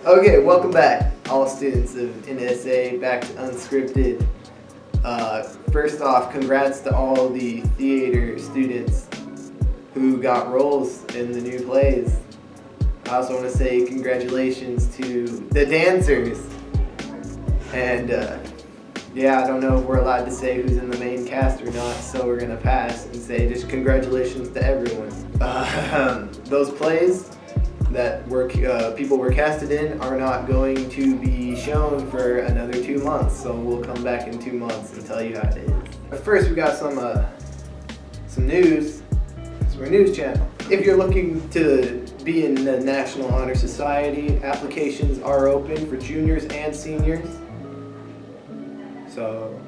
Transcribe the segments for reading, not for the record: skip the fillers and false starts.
Okay, welcome back, all students of NSA, back to Unscripted. First off, congrats to all the theater students who got roles in the new plays. I also want to say congratulations to the dancers. And yeah, I don't know if we're allowed to say who's in the main cast or not, so we're going to pass and say just congratulations to everyone. Those plays that people were casted in are not going to be shown for another 2 months, so we'll come back in 2 months and tell you how it is. But first, we got some news. We're a news channel. If you're looking to be in the National Honor Society, applications are open for juniors and seniors. So,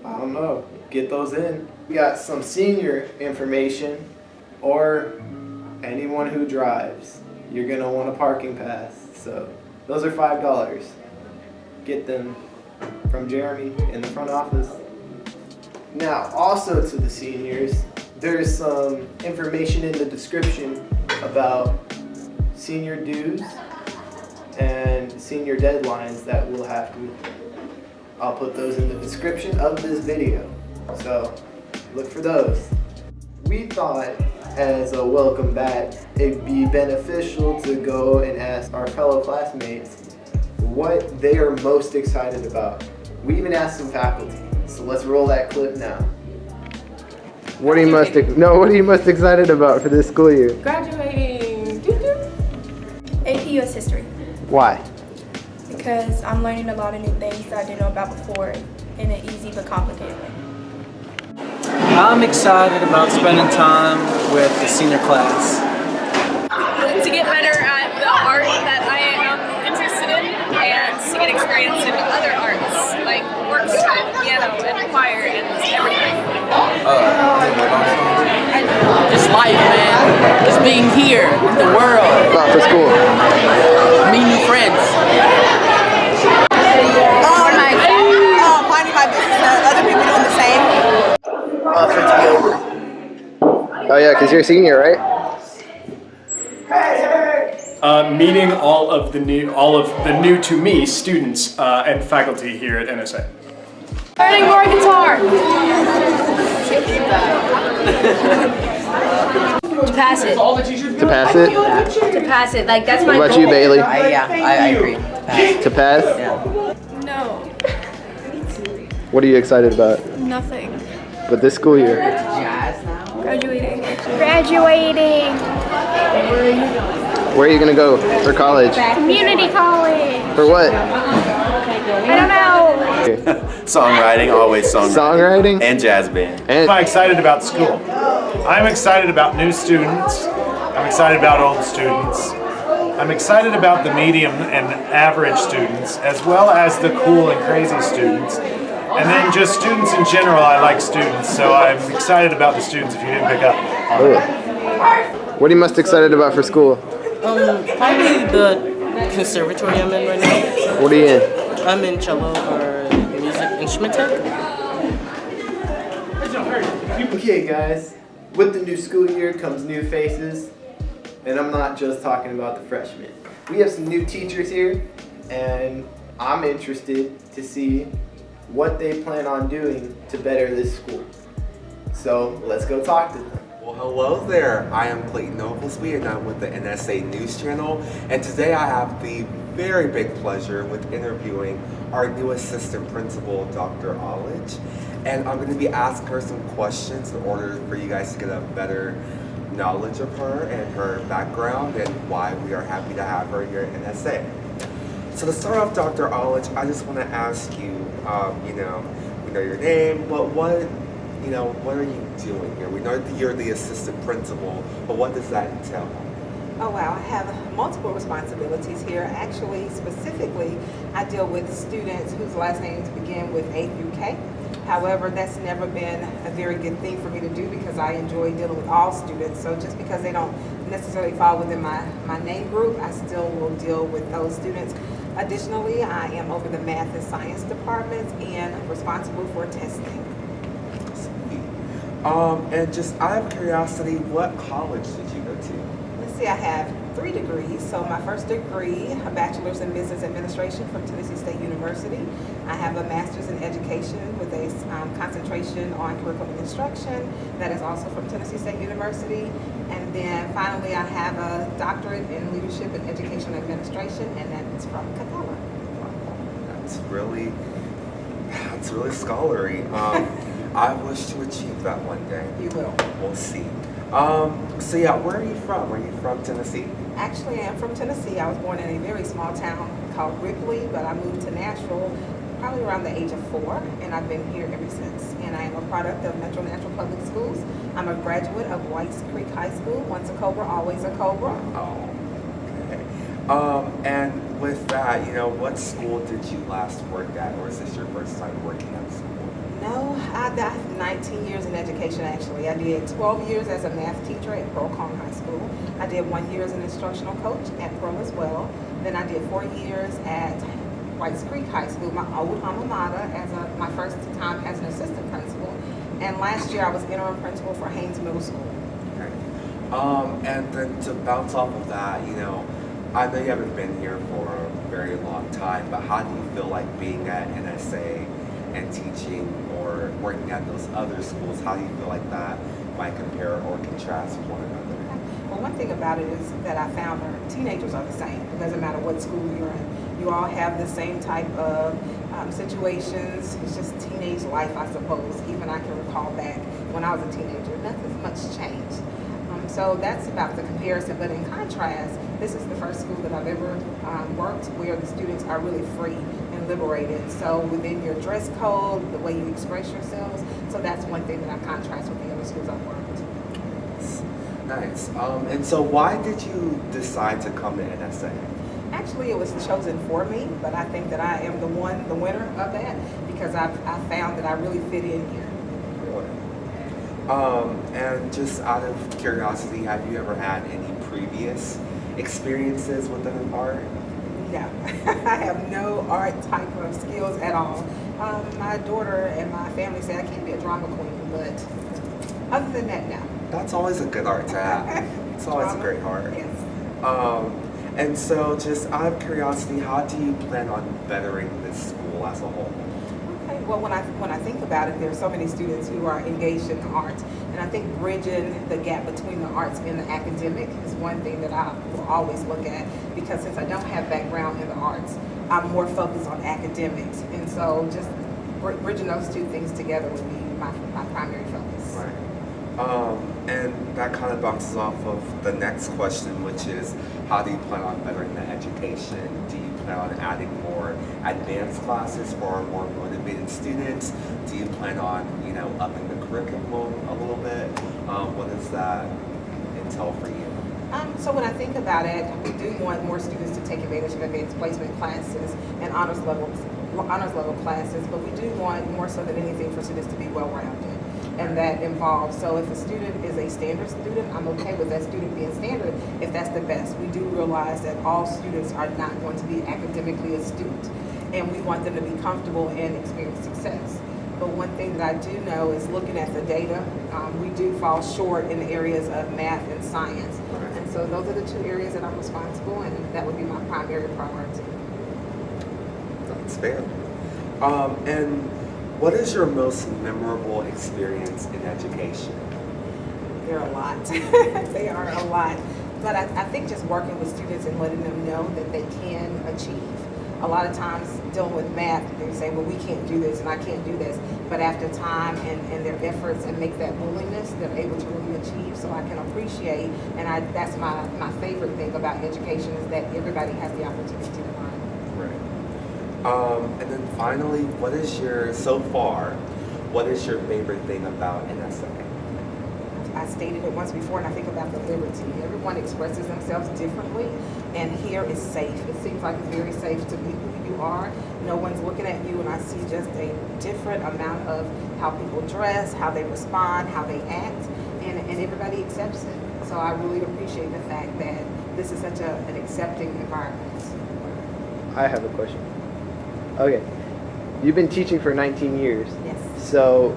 I don't know, get those in. We got some senior information, or anyone who drives. You're gonna want a parking pass. So, those are $5. Get them from Jeremy in the front office. Now, also to the seniors, there's some information in the description about senior dues and senior deadlines that we'll have to meet. I'll put those in the description of this video, so look for those. We thought, as a welcome back, it'd be beneficial to go and ask our fellow classmates what they are most excited about. We even asked some faculty, so let's roll that clip now. What are you most excited about for this school year? Graduating. AP US History. Why? Because I'm learning a lot of new things that I didn't know about before in an easy but complicated way. I'm excited about spending time with the senior class. To get better at the art that I am interested in and to get experience in other arts, like orchestra, piano, and choir, and everything. Just life, man. Just being here in the world. About for school. Meet new friends. Minding my business, other people doing the same. Oh yeah, because you're a senior, right? Meeting all of the new to me students and faculty here at NSA. Learning more guitar. To pass it. To pass it? To pass it. Like, that's my What about goal. you, Bailey? I agree. To pass? Yeah. No. What are you excited about? Nothing. But this school year? Graduating. Graduating. Where are you gonna go for college? Community college. For what? I don't know. Songwriting, always songwriting. Songwriting? And jazz band. And I'm excited about school. I'm excited about new students. I'm excited about old students. I'm excited about the medium and average students, as well as the cool and crazy students. And then just students in general. I like students, so I'm excited about the students if you didn't pick up. what are you most excited about for school? Probably the conservatory I'm in right now. What are you in? I'm in cello or music instrument tech. Okay guys, with the new school year comes new faces, and I'm not just talking about the freshmen. We have some new teachers here, and I'm interested to see what they plan on doing to better this school. So let's go talk to them. Well, hello there. I am Clayton Oglesby, and I'm with the NSA News Channel. And today I have the very big pleasure with interviewing our new assistant principal, Dr. Aulick. And I'm going to be asking her some questions in order for you guys to get a better knowledge of her and her background and why we are happy to have her here at NSA. So to start off, Dr. Aulick, I just want to ask you, we know your name, but what are you doing here? We know that you're the assistant principal, but what does that entail? Oh wow, I have multiple responsibilities here. Actually, specifically, I deal with students whose last names begin with A through K. However, that's never been a very good thing for me to do because I enjoy dealing with all students. So just because they don't necessarily fall within my name group, I still will deal with those students. Additionally, I am over the math and science departments and responsible for testing. And just out of curiosity, what college did you go to? Let's see, I have 3 degrees. So my first degree, a bachelor's in business administration from Tennessee State University. I have a master's in education with a concentration on curriculum instruction. That is also from Tennessee State University. And then finally, I have a doctorate in leadership and education administration, and that's from Capella. That's really scholarly. I wish to achieve that one day. You will. We'll see. So yeah, where are you from? Are you from Tennessee? Actually, I am from Tennessee. I was born in a very small town called Ripley, but I moved to Nashville probably around the age of 4, and I've been here ever since. And I am a product of Metro Nashville Public Schools. I'm a graduate of Whites Creek High School. Once a Cobra, always a Cobra. Oh, okay. And with that, what school did you last work at, or is this your first time working at school? No, I have 19 years in education, actually. I did 12 years as a math teacher at Pearl Kong High School. I did 1 year as an instructional coach at Pearl as well. Then I did 4 years at Whites Creek High School, my old alma mater, my first time as an assistant principal. And last year I was interim principal for Haynes Middle School. Okay. And then to bounce off of that, I know you haven't been here for a very long time, but how do you feel like being at NSA and teaching or working at those other schools? How do you feel like that might compare or contrast with one another? Well, one thing about it is that I found that teenagers are the same. It doesn't matter what school you're in. You all have the same type of situations. It's just teenage life, I suppose. Even I can recall back when I was a teenager, nothing's much changed. So that's about the comparison. But in contrast, this is the first school that I've ever worked where the students are really free and liberated. So within your dress code, the way you express yourselves. So that's one thing that I contrast with the other schools I've worked. Nice. And so why did you decide to come to NSA? Actually, it was chosen for me, but I think that I am the winner of that, because I found that I really fit in here. And just out of curiosity, have you ever had any previous experiences within an art? No, I have no art type of skills at all. My daughter and my family say I can't be a drama queen, but other than that, no. That's always a good art to have. It's always a great art. Yes. And so just out of curiosity, how do you plan on bettering this school as a whole? Okay, well, when I think about it, there are so many students who are engaged in the arts, and I think bridging the gap between the arts and the academic is one thing that I will always look at, because since I don't have background in the arts, I'm more focused on academics, and so just bridging those two things together would be my primary focus. Right. And that kind of bounces off of the next question, which is, how do you plan on bettering the education? Do you plan on adding more advanced classes for our more motivated students? Do you plan on, upping the curriculum a little bit? What does that entail for you? So when I think about it, we do want more students to take advantage of advanced placement classes and honors level classes, but we do want more so than anything for students to be well-rounded. And that involves, so if a student is a standard student, I'm okay with that student being standard if that's the best. We do realize that all students are not going to be academically astute, and we want them to be comfortable and experience success. But one thing that I do know is looking at the data, we do fall short in the areas of math and science. And so those are the 2 areas that I'm responsible, and that would be my primary priority. That's fair. And what is your most memorable experience in education? There are a lot. They are a lot. But I think just working with students and letting them know that they can achieve. A lot of times dealing with math, they say, well, we can't do this and I can't do this. But after time and their efforts and make that willingness, they're able to really achieve. So I can appreciate, and that's my favorite thing about education, is that everybody has the opportunity to learn. And then finally, what is your favorite thing about NSA? I stated it once before, and I think about the liberty. Everyone expresses themselves differently, and here is safe. It seems like it's very safe to be who you are. No one's looking at you, and I see just a different amount of how people dress, how they respond, how they act, and everybody accepts it. So so I really appreciate the fact that this is such an accepting environment. I have a question. Okay. You've been teaching for 19 years. Yes. So,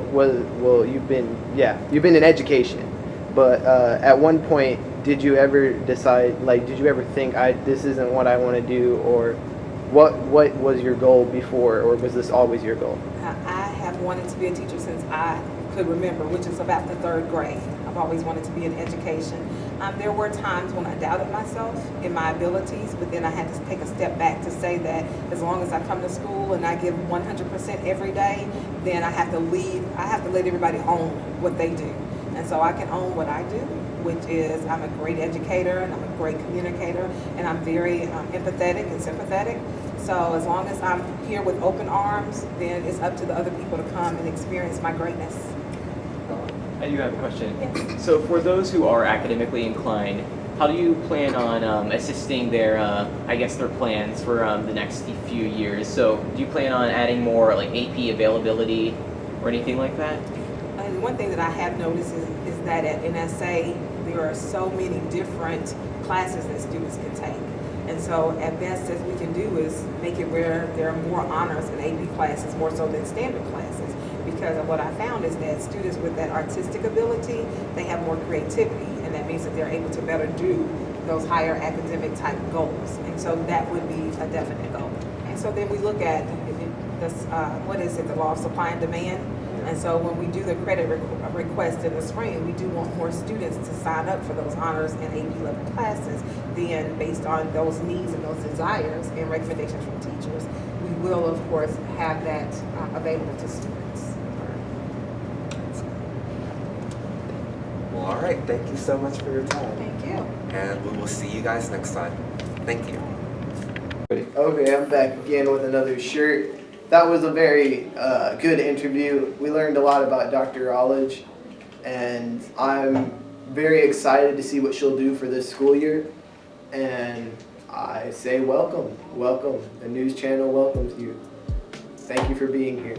you've been in education, but at one point, did you ever decide, did you ever think, this isn't what I want to do, or what was your goal before, or was this always your goal? I have wanted to be a teacher since I could remember, which is about the 3rd grade. I've always wanted to be in education. There were times when I doubted myself and my abilities, but then I had to take a step back to say that as long as I come to school and I give 100% every day, then I have to let everybody own what they do. And so I can own what I do, which is I'm a great educator and I'm a great communicator, and I'm very empathetic and sympathetic. So as long as I'm here with open arms, then it's up to the other people to come and experience my greatness. I do have a question. Yes. So for those who are academically inclined, how do you plan on assisting their plans for the next few years? So do you plan on adding more AP availability or anything like that? And one thing that I have noticed is that at NSA, there are so many different classes that students can take. And so at best as we can do is make it where there are more honors and AP classes more so than standard classes. Because of what I found is that students with that artistic ability, they have more creativity, and that means that they're able to better do those higher academic type goals. And so that would be a definite goal. And so then we look at the law of supply and demand. And so when we do the credit request in the spring, we do want more students to sign up for those honors and AP level classes. Then based on those needs and those desires and recommendations from teachers, we will of course have that available to students. Well, all right. Thank you so much for your time. Thank you. And we will see you guys next time. Thank you. Okay, I'm back again with another shirt. That was a very good interview. We learned a lot about Dr. Aulick, and I'm very excited to see what she'll do for this school year. And I say welcome. The news channel welcomes you. Thank you for being here.